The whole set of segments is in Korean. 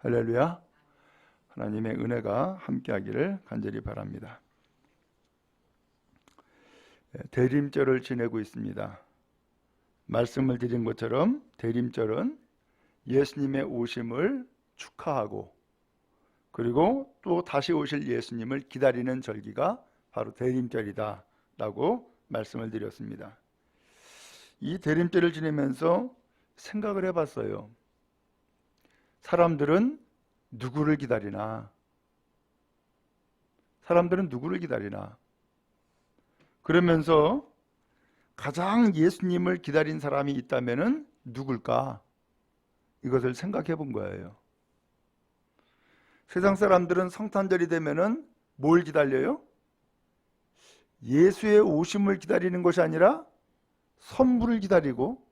할렐루야. 하나님의 은혜가 함께하기를 간절히 바랍니다. 대림절을 지내고 있습니다. 말씀을 드린 것처럼 대림절은 예수님의 오심을 축하하고 그리고 또 다시 오실 예수님을 기다리는 절기가 바로 대림절이다 라고 말씀을 드렸습니다. 이 대림절을 지내면서 생각을 해봤어요. 사람들은 누구를 기다리나? 사람들은 누구를 기다리나? 그러면서 가장 예수님을 기다린 사람이 있다면은 누굴까? 이것을 생각해 본 거예요. 세상 사람들은 성탄절이 되면은 뭘 기다려요? 예수의 오심을 기다리는 것이 아니라 선물을 기다리고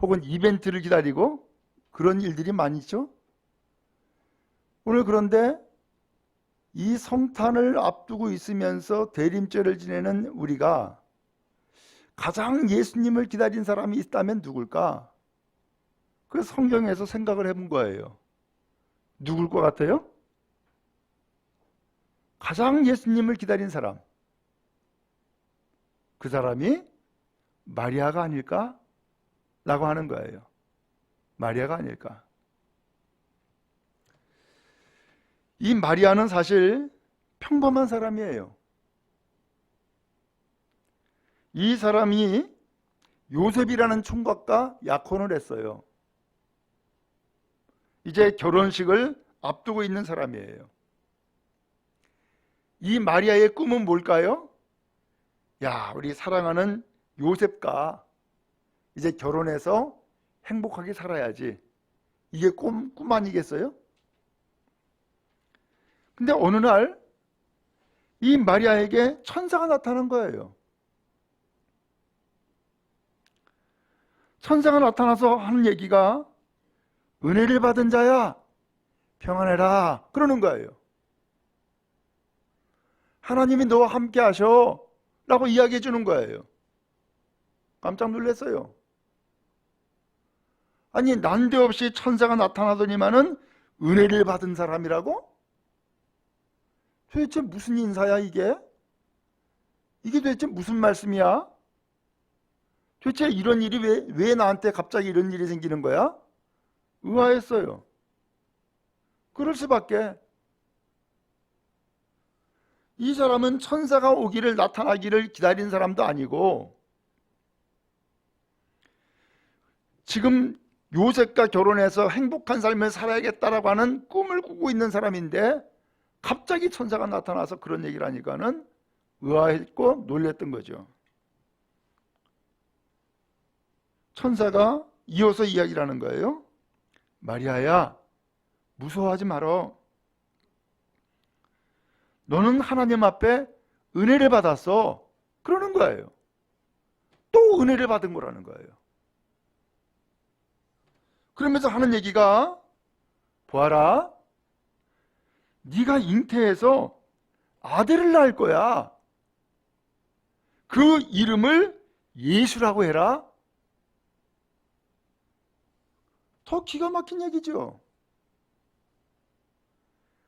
혹은 이벤트를 기다리고 그런 일들이 많이 있죠. 오늘 그런데 이 성탄을 앞두고 있으면서 대림절을 지내는 우리가 가장 예수님을 기다린 사람이 있다면 누굴까? 그 성경에서 생각을 해본 거예요. 누굴 것 같아요? 가장 예수님을 기다린 사람. 그 사람이 마리아가 아닐까? 라고 하는 거예요. 마리아가 아닐까? 이 마리아는 사실 평범한 사람이에요. 이 사람이 요셉이라는 총각과 약혼을 했어요. 이제 결혼식을 앞두고 있는 사람이에요. 이 마리아의 꿈은 뭘까요? 야, 우리 사랑하는 요셉과 이제 결혼해서 행복하게 살아야지. 이게 꿈 아니겠어요? 근데 어느 날 이 마리아에게 천사가 나타난 거예요. 천사가 나타나서 하는 얘기가 은혜를 받은 자야 평안해라 그러는 거예요. 하나님이 너와 함께 하셔 라고 이야기해 주는 거예요. 깜짝 놀랐어요. 아니 난데없이 천사가 나타나더니만은 은혜를 받은 사람이라고? 도대체 무슨 인사야 이게? 이게 도대체 무슨 말씀이야? 도대체 이런 일이 왜 나한테 갑자기 이런 일이 생기는 거야? 의아했어요. 그럴 수밖에. 이 사람은 천사가 오기를 나타나기를 기다린 사람도 아니고 지금 요셉과 결혼해서 행복한 삶을 살아야겠다라고 하는 꿈을 꾸고 있는 사람인데 갑자기 천사가 나타나서 그런 얘기를 하니까는 의아했고 놀랬던 거죠. 천사가 이어서 이야기를 하는 거예요. 마리아야, 무서워하지 말어. 너는 하나님 앞에 은혜를 받았어. 그러는 거예요. 또 은혜를 받은 거라는 거예요. 그러면서 하는 얘기가 보아라, 네가 잉태해서 아들을 낳을 거야. 그 이름을 예수라고 해라. 더 기가 막힌 얘기죠.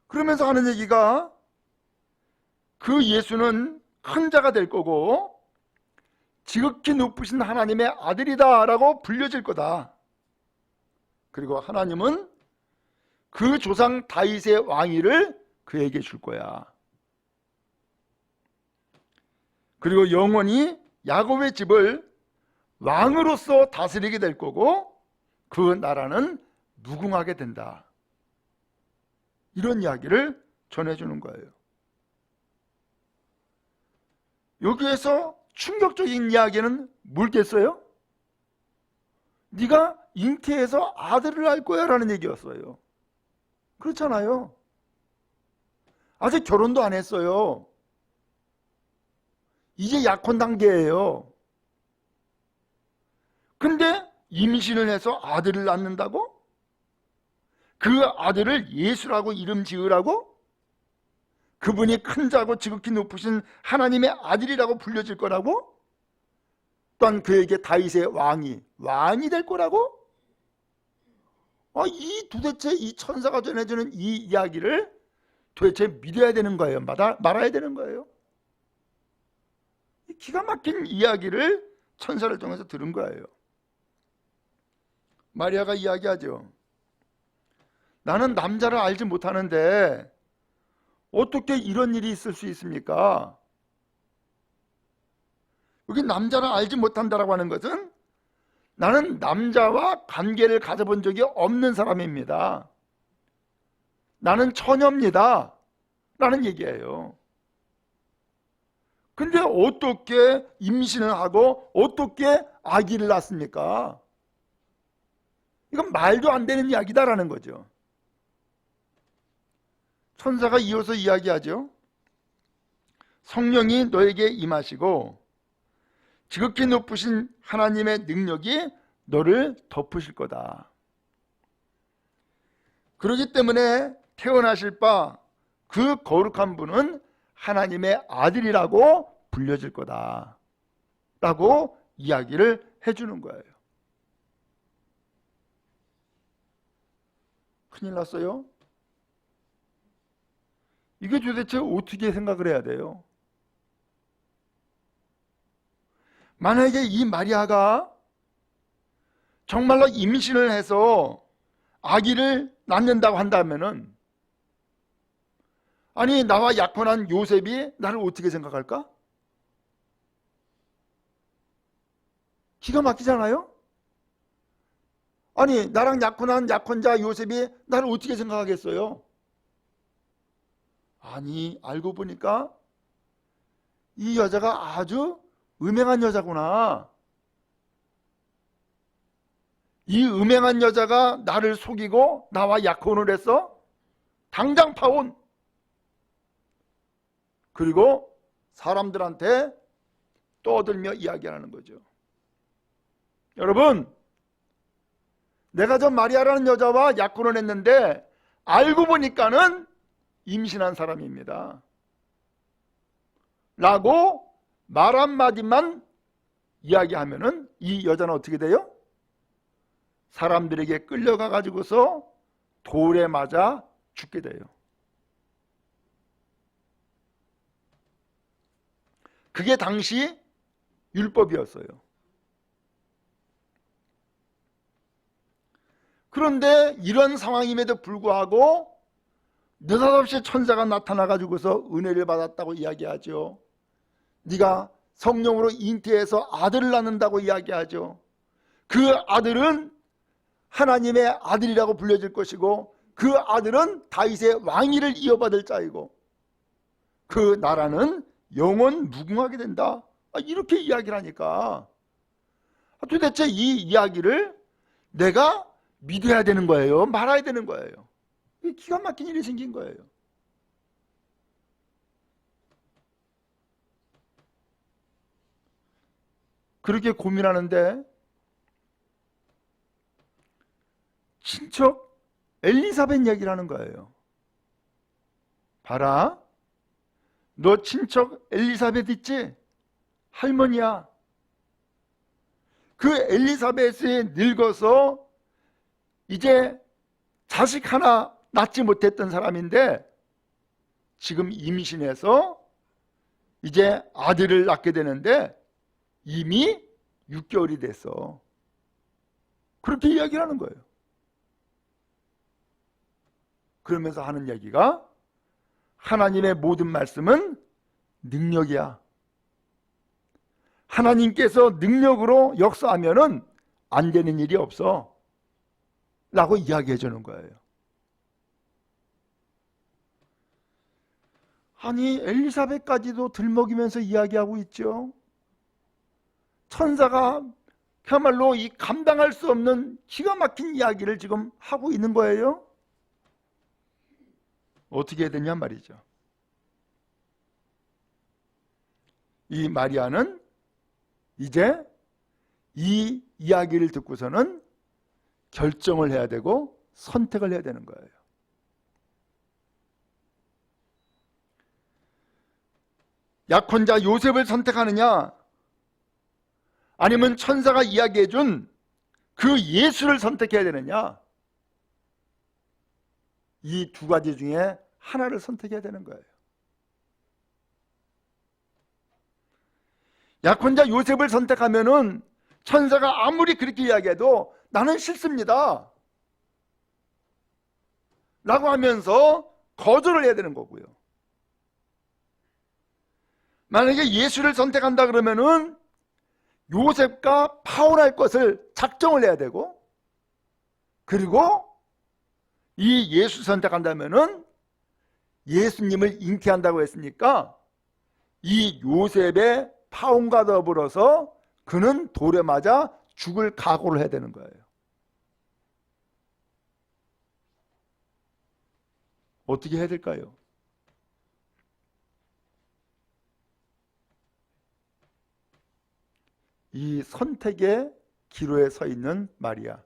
그러면서 하는 얘기가 그 예수는 큰 자가 될 거고 지극히 높으신 하나님의 아들이다 라고 불려질 거다. 그리고 하나님은 그 조상 다윗의 왕위를 그에게 줄 거야. 그리고 영원히 야곱의 집을 왕으로서 다스리게 될 거고 그 나라는 무궁하게 된다. 이런 이야기를 전해주는 거예요. 여기에서 충격적인 이야기는 뭘겠어요? 네가 잉태해서 아들을 낳을 거야 라는 얘기였어요. 그렇잖아요. 아직 결혼도 안 했어요. 이제 약혼 단계예요. 근데 임신을 해서 아들을 낳는다고? 그 아들을 예수라고 이름 지으라고? 그분이 큰 자고 지극히 높으신 하나님의 아들이라고 불려질 거라고? 또한 그에게 다윗의 왕이 될 거라고? 이 도대체 이 천사가 전해주는 이 이야기를 도대체 믿어야 되는 거예요? 말아야 되는 거예요? 기가 막힌 이야기를 천사를 통해서 들은 거예요. 마리아가 이야기하죠. 나는 남자를 알지 못하는데 어떻게 이런 일이 있을 수 있습니까? 여기 남자를 알지 못한다라고 하는 것은 나는 남자와 관계를 가져본 적이 없는 사람입니다. 나는 처녀입니다. 라는 얘기예요. 근데 어떻게 임신을 하고 어떻게 아기를 낳습니까? 이건 말도 안 되는 이야기다라는 거죠. 천사가 이어서 이야기하죠. 성령이 너에게 임하시고 지극히 높으신 하나님의 능력이 너를 덮으실 거다. 그렇기 때문에 태어나실 바 그 거룩한 분은 하나님의 아들이라고 불려질 거다 라고 이야기를 해주는 거예요. 큰일 났어요. 이게 도대체 어떻게 생각을 해야 돼요? 만약에 이 마리아가 정말로 임신을 해서 아기를 낳는다고 한다면은, 아니 나와 약혼한 요셉이 나를 어떻게 생각할까? 기가 막히잖아요? 아니 나랑 약혼한 약혼자 요셉이 나를 어떻게 생각하겠어요? 아니 알고 보니까 이 여자가 아주 음행한 여자구나. 이 음행한 여자가 나를 속이고 나와 약혼을 했어? 당장 파혼! 그리고 사람들한테 떠들며 이야기하는 거죠. 여러분, 내가 저 마리아라는 여자와 약혼을 했는데 알고 보니까는 임신한 사람입니다. 라고 말 한마디만 이야기하면은 이 여자는 어떻게 돼요? 사람들에게 끌려가 가지고서 돌에 맞아 죽게 돼요. 그게 당시 율법이었어요. 그런데 이런 상황임에도 불구하고 느닷없이 천사가 나타나 가지고서 은혜를 받았다고 이야기하죠. 네가 성령으로 잉태해서 아들을 낳는다고 이야기하죠. 그 아들은 하나님의 아들이라고 불려질 것이고 그 아들은 다윗의 왕위를 이어받을 자이고 그 나라는 영원 무궁하게 된다. 이렇게 이야기를 하니까 도대체 이 이야기를 내가 믿어야 되는 거예요? 말아야 되는 거예요? 기가 막힌 일이 생긴 거예요. 그렇게 고민하는데 친척 엘리사벳 얘기를 하는 거예요. 봐라, 너 친척 엘리사벳 있지? 할머니야. 그 엘리사벳이 늙어서 이제 자식 하나 낳지 못했던 사람인데 지금 임신해서 이제 아들을 낳게 되는데 이미 6개월이 됐어. 그렇게 이야기를 하는 거예요. 그러면서 하는 얘기가 하나님의 모든 말씀은 능력이야. 하나님께서 능력으로 역사하면은 안 되는 일이 없어. 라고 이야기해 주는 거예요. 아니 엘리사벳까지도 들먹이면서 이야기하고 있죠. 천사가 그야말로 이 감당할 수 없는 기가 막힌 이야기를 지금 하고 있는 거예요. 어떻게 해야 되냐 말이죠. 이 마리아는 이제 이 이야기를 듣고서는 결정을 해야 되고 선택을 해야 되는 거예요. 약혼자 요셉을 선택하느냐, 아니면 천사가 이야기해 준 그 예수를 선택해야 되느냐, 이 두 가지 중에 하나를 선택해야 되는 거예요. 약혼자 요셉을 선택하면은 천사가 아무리 그렇게 이야기해도 나는 싫습니다 라고 하면서 거절을 해야 되는 거고요. 만약에 예수를 선택한다 그러면은 요셉과 파혼할 것을 작정을 해야 되고, 그리고 이 예수 선택한다면은 예수님을 잉태한다고 했으니까 이 요셉의 파혼과 더불어서 그는 돌에 맞아 죽을 각오를 해야 되는 거예요. 어떻게 해야 될까요? 이 선택의 기로에 서 있는 마리아,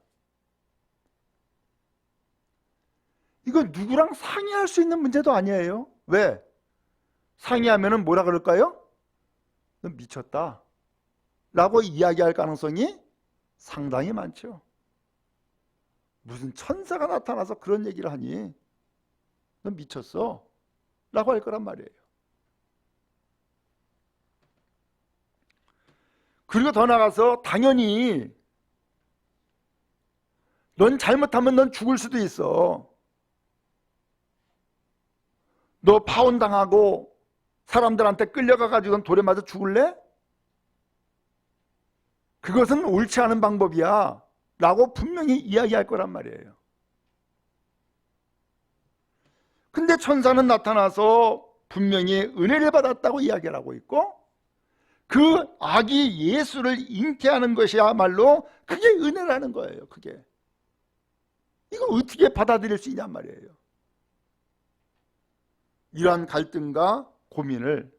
이거 누구랑 상의할 수 있는 문제도 아니에요. 왜? 상의하면은 뭐라 그럴까요? 너 미쳤다 라고 이야기할 가능성이 상당히 많죠. 무슨 천사가 나타나서 그런 얘기를 하니 너 미쳤어 라고 할 거란 말이에요. 그리고 더 나가서 당연히 넌 잘못하면 넌 죽을 수도 있어. 너 파혼당하고 사람들한테 끌려가가지고 넌 돌에 맞아 죽을래? 그것은 옳지 않은 방법이야 라고 분명히 이야기할 거란 말이에요. 근데 천사는 나타나서 분명히 은혜를 받았다고 이야기를 하고 있고, 그 아기 예수를 잉태하는 것이야말로 그게 은혜라는 거예요. 그게 이걸 어떻게 받아들일 수 있냔 말이에요. 이러한 갈등과 고민을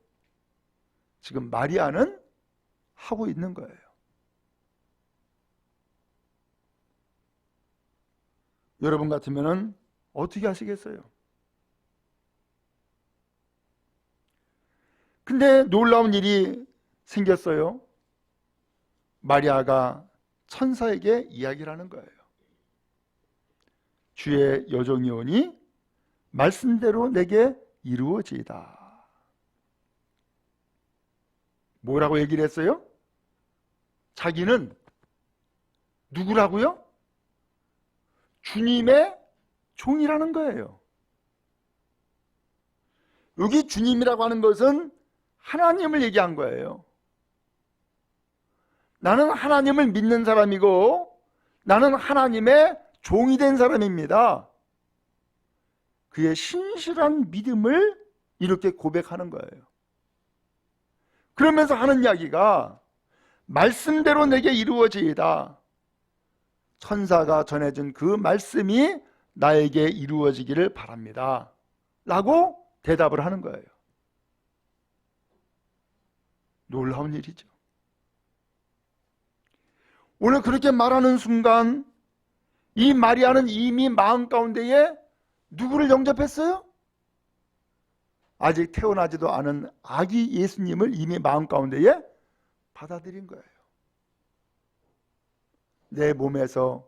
지금 마리아는 하고 있는 거예요. 여러분 같으면은 어떻게 하시겠어요? 근데 놀라운 일이 생겼어요. 마리아가 천사에게 이야기를 하는 거예요. 주의 여종이 오니 말씀대로 내게 이루어지이다. 뭐라고 얘기를 했어요? 자기는 누구라고요? 주님의 종이라는 거예요. 여기 주님이라고 하는 것은 하나님을 얘기한 거예요. 나는 하나님을 믿는 사람이고 나는 하나님의 종이 된 사람입니다. 그의 신실한 믿음을 이렇게 고백하는 거예요. 그러면서 하는 이야기가 말씀대로 내게 이루어지이다. 천사가 전해준 그 말씀이 나에게 이루어지기를 바랍니다 라고 대답을 하는 거예요. 놀라운 일이죠. 오늘 그렇게 말하는 순간 이 마리아는 이미 마음 가운데에 누구를 영접했어요? 아직 태어나지도 않은 아기 예수님을 이미 마음 가운데에 받아들인 거예요. 내 몸에서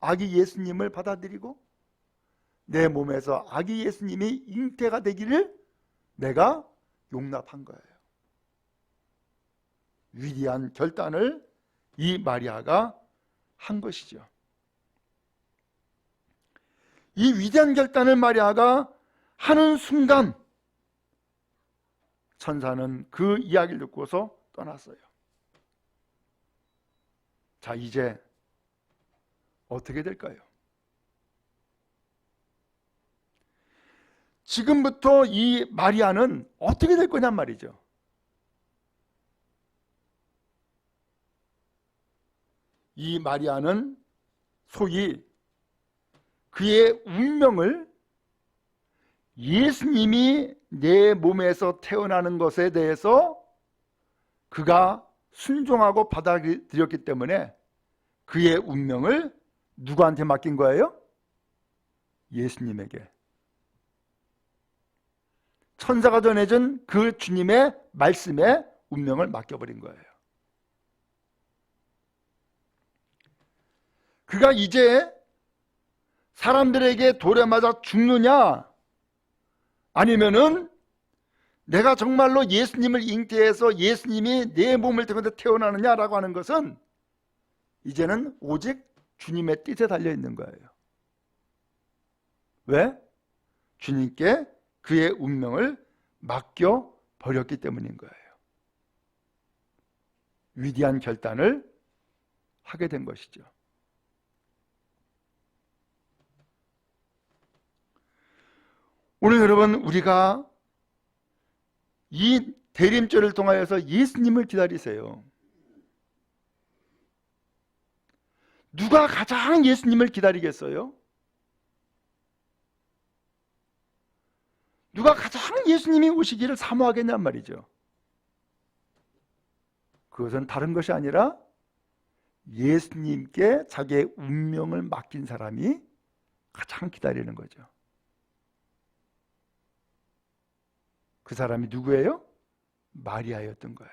아기 예수님을 받아들이고 내 몸에서 아기 예수님이 잉태가 되기를 내가 용납한 거예요. 위대한 결단을 이 마리아가 한 것이죠. 이 위대한 결단을 마리아가 하는 순간 천사는 그 이야기를 듣고서 떠났어요. 자, 이제 어떻게 될까요? 지금부터 이 마리아는 어떻게 될 거냔 말이죠. 이 마리아는 소위 그의 운명을 예수님이 내 몸에서 태어나는 것에 대해서 그가 순종하고 받아들였기 때문에 그의 운명을 누구한테 맡긴 거예요? 예수님에게. 천사가 전해준 그 주님의 말씀에 운명을 맡겨버린 거예요. 그가 이제 사람들에게 돌에 맞아 죽느냐, 아니면은 내가 정말로 예수님을 잉태해서 예수님이 내 몸을 통해서 태어나느냐라고 하는 것은 이제는 오직 주님의 뜻에 달려 있는 거예요. 왜? 주님께 그의 운명을 맡겨 버렸기 때문인 거예요. 위대한 결단을 하게 된 것이죠. 오늘 여러분, 우리가 이 대림절을 통하여서 예수님을 기다리세요. 누가 가장 예수님을 기다리겠어요? 누가 가장 예수님이 오시기를 사모하겠냔 말이죠. 그것은 다른 것이 아니라 예수님께 자기의 운명을 맡긴 사람이 가장 기다리는 거죠. 그 사람이 누구예요? 마리아였던 거예요.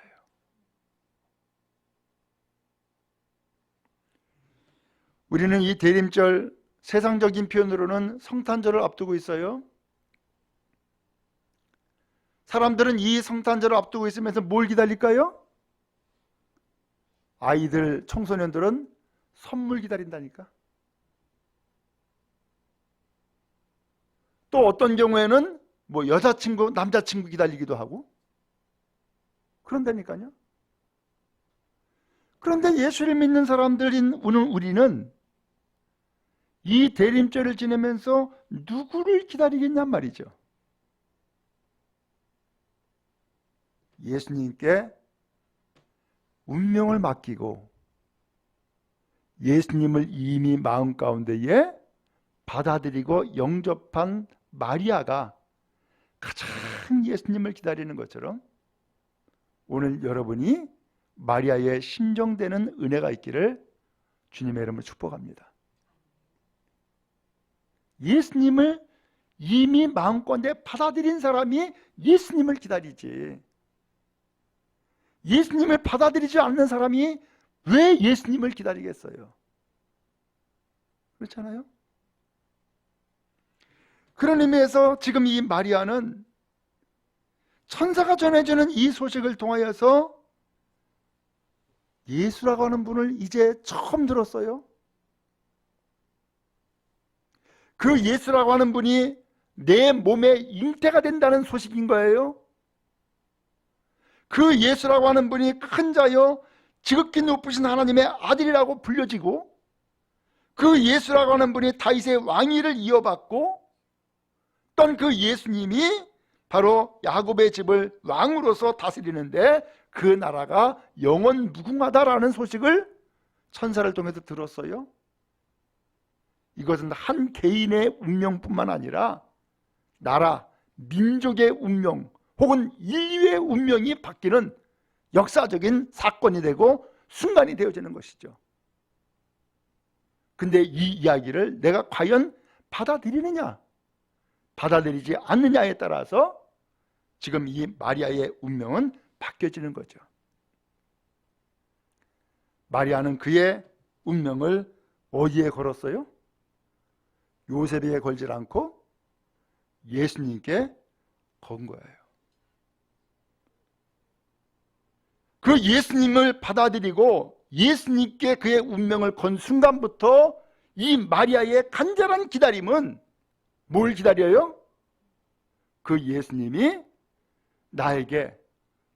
우리는 이 대림절, 세상적인 표현으로는 성탄절을 앞두고 있어요. 사람들은 이 성탄절을 앞두고 있으면서 뭘 기다릴까요? 아이들, 청소년들은 선물 기다린다니까. 또 어떤 경우에는 뭐 여자친구, 남자친구 기다리기도 하고 그런다니까요. 그런데 예수를 믿는 사람들인 우리는 이 대림절을 지내면서 누구를 기다리겠냔 말이죠. 예수님께 운명을 맡기고 예수님을 이미 마음 가운데에 받아들이고 영접한 마리아가 가장 예수님을 기다리는 것처럼 오늘 여러분이 마리아의 심정되는 은혜가 있기를 주님의 이름으로 축복합니다. 예수님을 이미 마음가운데 받아들인 사람이 예수님을 기다리지, 예수님을 받아들이지 않는 사람이 왜 예수님을 기다리겠어요? 그렇잖아요? 그런 의미에서 지금 이 마리아는 천사가 전해주는 이 소식을 통하여서 예수라고 하는 분을 이제 처음 들었어요. 그 예수라고 하는 분이 내 몸에 잉태가 된다는 소식인 거예요. 그 예수라고 하는 분이 큰 자여 지극히 높으신 하나님의 아들이라고 불려지고, 그 예수라고 하는 분이 다윗의 왕위를 이어받고, 또 그 예수님이 바로 야곱의 집을 왕으로서 다스리는데 그 나라가 영원 무궁하다라는 소식을 천사를 통해서 들었어요. 이것은 한 개인의 운명뿐만 아니라 나라, 민족의 운명 혹은 인류의 운명이 바뀌는 역사적인 사건이 되고 순간이 되어지는 것이죠. 근데 이 이야기를 내가 과연 받아들이느냐, 받아들이지 않느냐에 따라서 지금 이 마리아의 운명은 바뀌어지는 거죠. 마리아는 그의 운명을 어디에 걸었어요? 요셉에게 걸지 않고 예수님께 건 거예요. 그 예수님을 받아들이고 예수님께 그의 운명을 건 순간부터 이 마리아의 간절한 기다림은 뭘 기다려요? 그 예수님이 나에게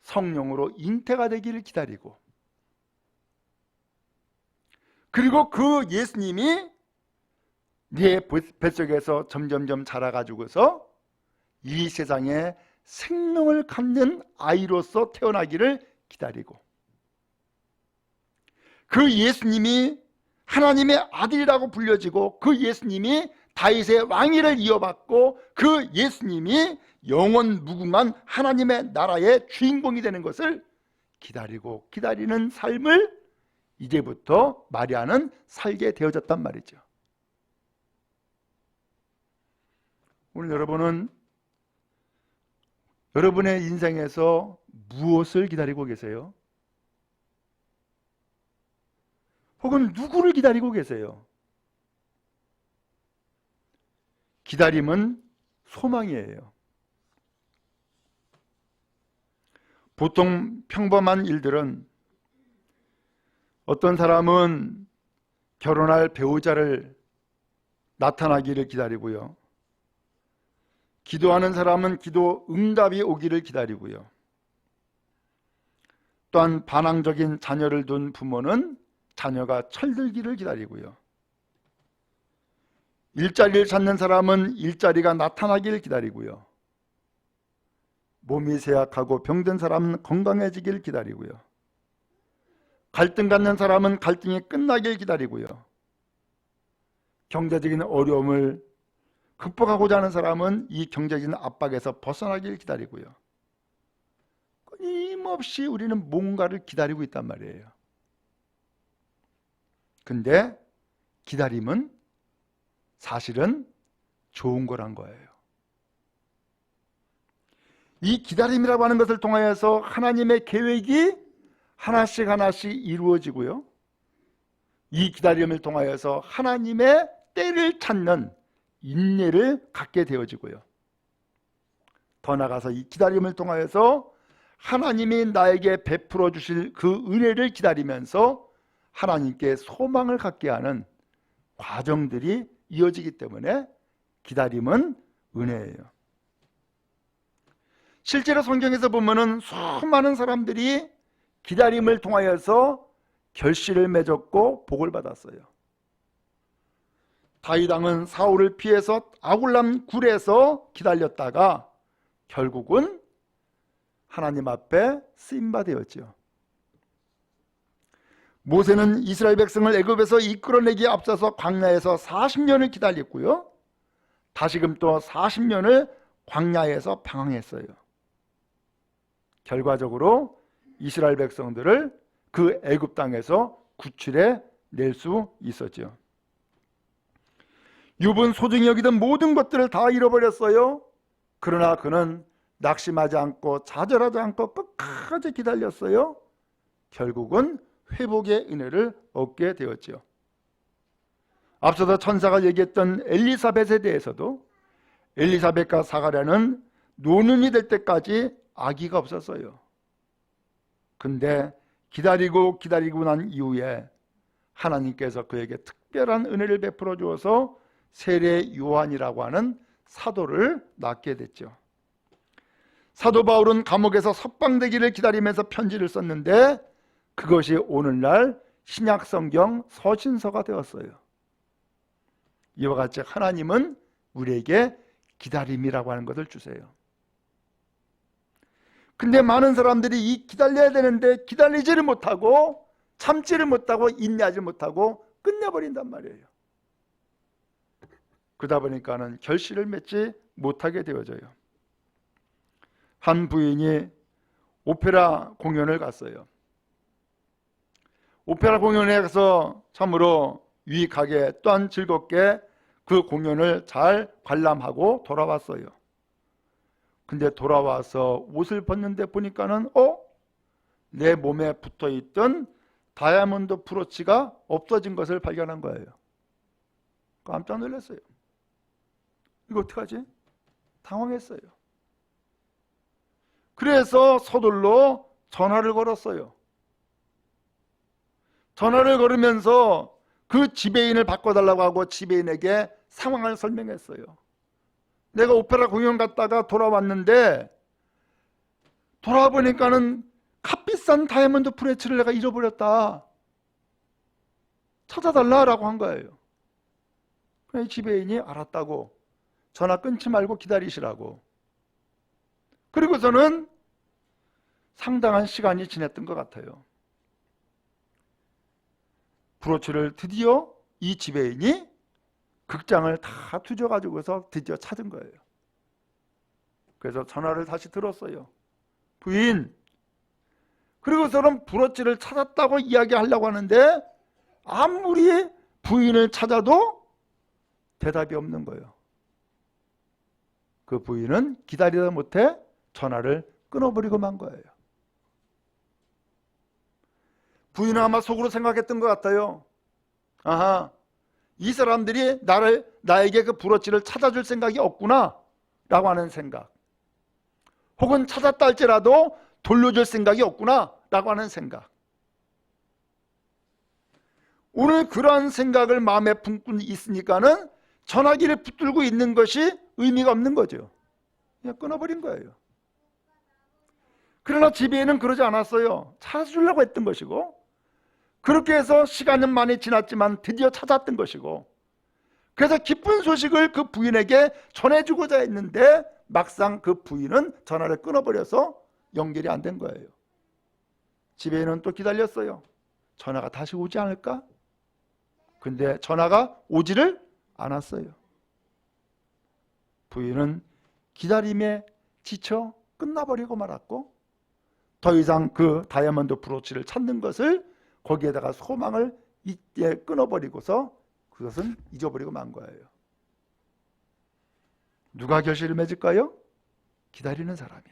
성령으로 잉태가 되기를 기다리고, 그리고 그 예수님이 네 뱃속에서 점점점 자라가지고서 이 세상에 생명을 갖는 아이로서 태어나기를 기다리고, 그 예수님이 하나님의 아들이라고 불려지고, 그 예수님이 다윗의 왕위를 이어받고, 그 예수님이 영원 무궁한 하나님의 나라의 주인공이 되는 것을 기다리고 기다리는 삶을 이제부터 마리아는 살게 되어졌단 말이죠. 오늘 여러분은 여러분의 인생에서 무엇을 기다리고 계세요? 혹은 누구를 기다리고 계세요? 기다림은 소망이에요. 보통 평범한 일들은 어떤 사람은 결혼할 배우자를 나타나기를 기다리고요. 기도하는 사람은 기도 응답이 오기를 기다리고요. 또한 반항적인 자녀를 둔 부모는 자녀가 철들기를 기다리고요. 일자리를 찾는 사람은 일자리가 나타나기를 기다리고요. 몸이 쇠약하고 병든 사람은 건강해지길 기다리고요. 갈등 갖는 사람은 갈등이 끝나길 기다리고요. 경제적인 어려움을 극복하고자 하는 사람은 이 경제적인 압박에서 벗어나길 기다리고요. 끊임없이 우리는 뭔가를 기다리고 있단 말이에요. 근데 기다림은 사실은 좋은 거란 거예요. 이 기다림이라고 하는 것을 통하여서 하나님의 계획이 하나씩 하나씩 이루어지고요. 이 기다림을 통하여서 하나님의 때를 찾는 인내를 갖게 되어지고요. 더 나아가서 이 기다림을 통하여서 하나님이 나에게 베풀어 주실 그 은혜를 기다리면서 하나님께 소망을 갖게 하는 과정들이 이어지기 때문에 기다림은 은혜예요. 실제로 성경에서 보면은 수많은 사람들이 기다림을 통하여서 결실을 맺었고 복을 받았어요. 다윗 왕은 사울을 피해서 아굴람 굴에서 기다렸다가 결국은 하나님 앞에 쓰임받았죠. 모세는 이스라엘 백성을 애굽에서 이끌어내기에 앞서서 광야에서 40년을 기다렸고요. 다시금 또 40년을 광야에서 방황했어요. 결과적으로 이스라엘 백성들을 그 애굽 땅에서 구출해 낼 수 있었죠. 욥은 소중히 여기던 모든 것들을 다 잃어버렸어요. 그러나 그는 낙심하지 않고 좌절하지 않고 끝까지 기다렸어요. 결국은 회복의 은혜를 얻게 되었죠. 앞서서 천사가 얘기했던 엘리사벳에 대해서도 엘리사벳과 사가랴는 노년이 될 때까지 아기가 없었어요. 근데 기다리고 난 이후에 하나님께서 그에게 특별한 은혜를 베풀어 주어서 세례 요한이라고 하는 사도를 낳게 됐죠. 사도 바울은 감옥에서 석방되기를 기다리면서 편지를 썼는데 그것이 오늘날 신약 성경 서신서가 되었어요. 이와 같이 하나님은 우리에게 기다림이라고 하는 것을 주세요. 근데 많은 사람들이 이 기다려야 되는데 기다리지를 못하고 참지를 못하고 인내하지 못하고 끝내버린단 말이에요. 그러다 보니까는 결실을 맺지 못하게 되어져요. 한 부인이 오페라 공연을 갔어요. 오페라 공연에 가서 참으로 유익하게 또한 즐겁게 그 공연을 잘 관람하고 돌아왔어요. 근데 돌아와서 옷을 벗는데 보니까는 내 몸에 붙어있던 다이아몬드 브로치가 없어진 것을 발견한 거예요. 깜짝 놀랐어요. 이거 어떡하지? 당황했어요. 그래서 서둘러 전화를 걸었어요. 전화를 걸으면서 그 지배인을 바꿔달라고 하고 지배인에게 상황을 설명했어요. 내가 오페라 공연 갔다가 돌아왔는데 돌아와 보니까는 값비싼 다이아몬드 브로치를 내가 잃어버렸다. 찾아달라고 한 거예요. 그래서 지배인이 알았다고 전화 끊지 말고 기다리시라고. 그리고서는 상당한 시간이 지났던 것 같아요. 브로치를 드디어 이 지배인이 극장을 다 뒤져가지고서 드디어 찾은 거예요. 그래서 전화를 다시 들었어요. 부인, 그리고서는 브로치를 찾았다고 이야기하려고 하는데 아무리 부인을 찾아도 대답이 없는 거예요. 그 부인은 기다리다 못해 전화를 끊어버리고 만 거예요. 부인은 아마 속으로 생각했던 것 같아요. 아하, 이 사람들이 나에게 그 브로치를 찾아줄 생각이 없구나 라고 하는 생각, 혹은 찾았다 할지라도 돌려줄 생각이 없구나 라고 하는 생각. 오늘 그러한 생각을 마음에 품고 있으니까는 전화기를 붙들고 있는 것이 의미가 없는 거죠. 그냥 끊어버린 거예요. 그러나 지배인은 그러지 않았어요. 찾아주려고 했던 것이고, 그렇게 해서 시간은 많이 지났지만 드디어 찾았던 것이고, 그래서 기쁜 소식을 그 부인에게 전해주고자 했는데 막상 그 부인은 전화를 끊어버려서 연결이 안 된 거예요. 지배인은 또 기다렸어요. 전화가 다시 오지 않을까? 근데 전화가 오지를 않았어요. 부인은 기다림에 지쳐 끝나버리고 말았고, 더 이상 그 다이아몬드 브로치를 찾는 것을, 거기에다가 소망을 끊어버리고서 그것은 잊어버리고 만 거예요. 누가 결실을 맺을까요? 기다리는 사람이.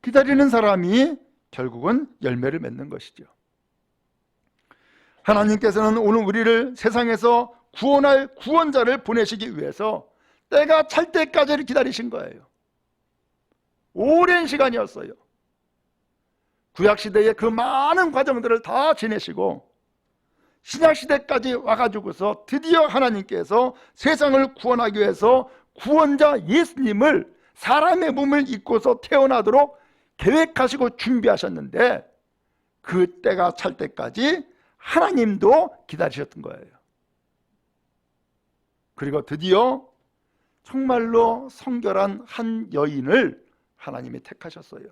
기다리는 사람이 결국은 열매를 맺는 것이죠. 하나님께서는 오늘 우리를 세상에서 구원할 구원자를 보내시기 위해서 때가 찰 때까지를 기다리신 거예요. 오랜 시간이었어요. 구약시대의 그 많은 과정들을 다 지내시고 신약시대까지 와가지고서 드디어 하나님께서 세상을 구원하기 위해서 구원자 예수님을 사람의 몸을 입고서 태어나도록 계획하시고 준비하셨는데, 그 때가 찰 때까지 하나님도 기다리셨던 거예요. 그리고 드디어 정말로 성결한 한 여인을 하나님이 택하셨어요.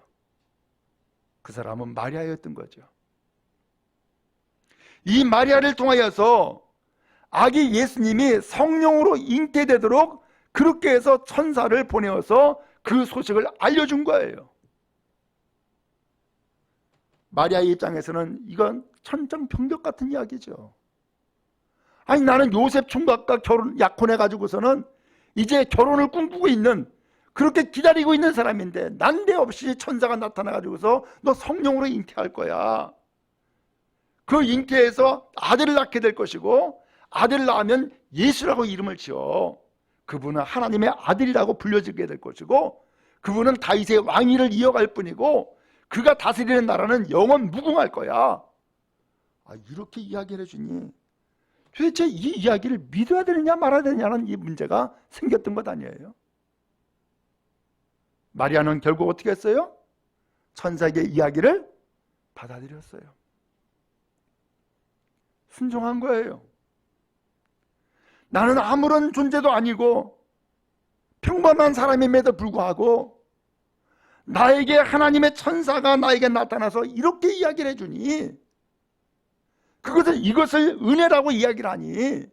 그 사람은 마리아였던 거죠. 이 마리아를 통하여서 아기 예수님이 성령으로 잉태되도록 그렇게 해서 천사를 보내어서 그 소식을 알려준 거예요. 마리아의 입장에서는 이건 천정병력 같은 이야기죠. 아니, 나는 요셉 총각과 약혼해가지고서는 이제 결혼을 꿈꾸고 있는, 그렇게 기다리고 있는 사람인데 난데없이 천사가 나타나가지고서 너 성령으로 잉태할 거야. 그 잉태해서 아들을 낳게 될 것이고, 아들을 낳으면 예수라고 이름을 지어. 그분은 하나님의 아들이라고 불려지게 될 것이고, 그분은 다윗의 왕위를 이어갈 뿐이고, 그가 다스리는 나라는 영원 무궁할 거야. 이렇게 이야기를 해주니 도대체 이 이야기를 믿어야 되느냐 말아야 되느냐는 이 문제가 생겼던 것 아니에요. 마리아는 결국 어떻게 했어요? 천사의 이야기를 받아들였어요. 순종한 거예요. 나는 아무런 존재도 아니고 평범한 사람임에도 불구하고 나에게 하나님의 천사가 나에게 나타나서 이렇게 이야기를 해주니, 이것을 은혜라고 이야기를 하니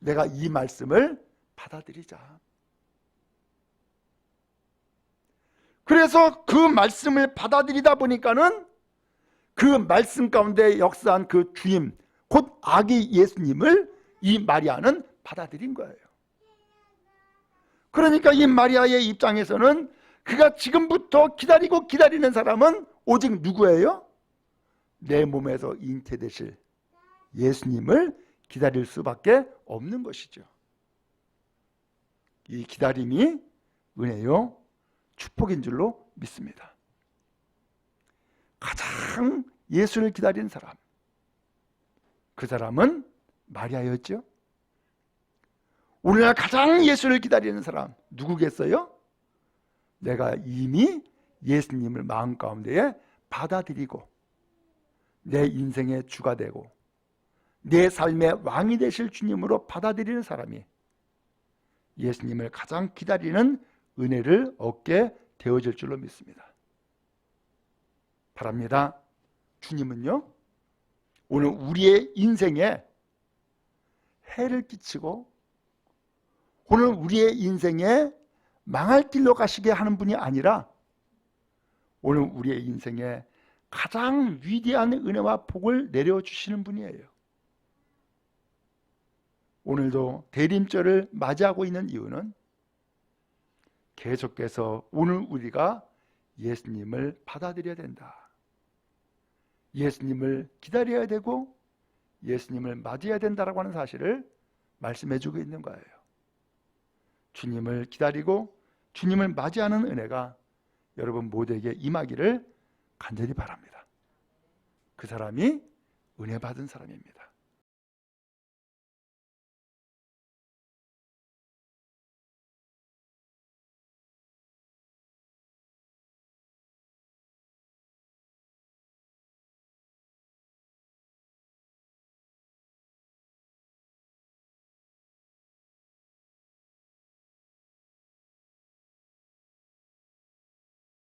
내가 이 말씀을 받아들이자. 그래서 그 말씀을 받아들이다 보니까는 그 말씀 가운데 역사한 그 주님, 곧 아기 예수님을 이 마리아는 받아들인 거예요. 그러니까 이 마리아의 입장에서는 그가 지금부터 기다리는 사람은 오직 누구예요? 내 몸에서 잉태되실 예수님을 기다릴 수밖에 없는 것이죠. 이 기다림이 은혜요, 축복인 줄로 믿습니다. 가장 예수를 기다리는 사람, 그 사람은 마리아였죠. 오늘날 가장 예수를 기다리는 사람 누구겠어요? 내가 이미 예수님을 마음 가운데에 받아들이고 내 인생의 주가 되고 내 삶의 왕이 되실 주님으로 받아들이는 사람이 예수님을 가장 기다리는 은혜를 얻게 되어질 줄로 믿습니다. 바랍니다. 주님은요, 오늘 우리의 인생에 해를 끼치고 오늘 우리의 인생에 망할 길로 가시게 하는 분이 아니라 오늘 우리의 인생에 가장 위대한 은혜와 복을 내려주시는 분이에요. 오늘도 대림절을 맞이하고 있는 이유는 계속해서 오늘 우리가 예수님을 받아들여야 된다. 예수님을 기다려야 되고 예수님을 맞이해야 된다라고 하는 사실을 말씀해주고 있는 거예요. 주님을 기다리고 주님을 맞이하는 은혜가 여러분 모두에게 임하기를 간절히 바랍니다. 그 사람이 은혜 받은 사람입니다.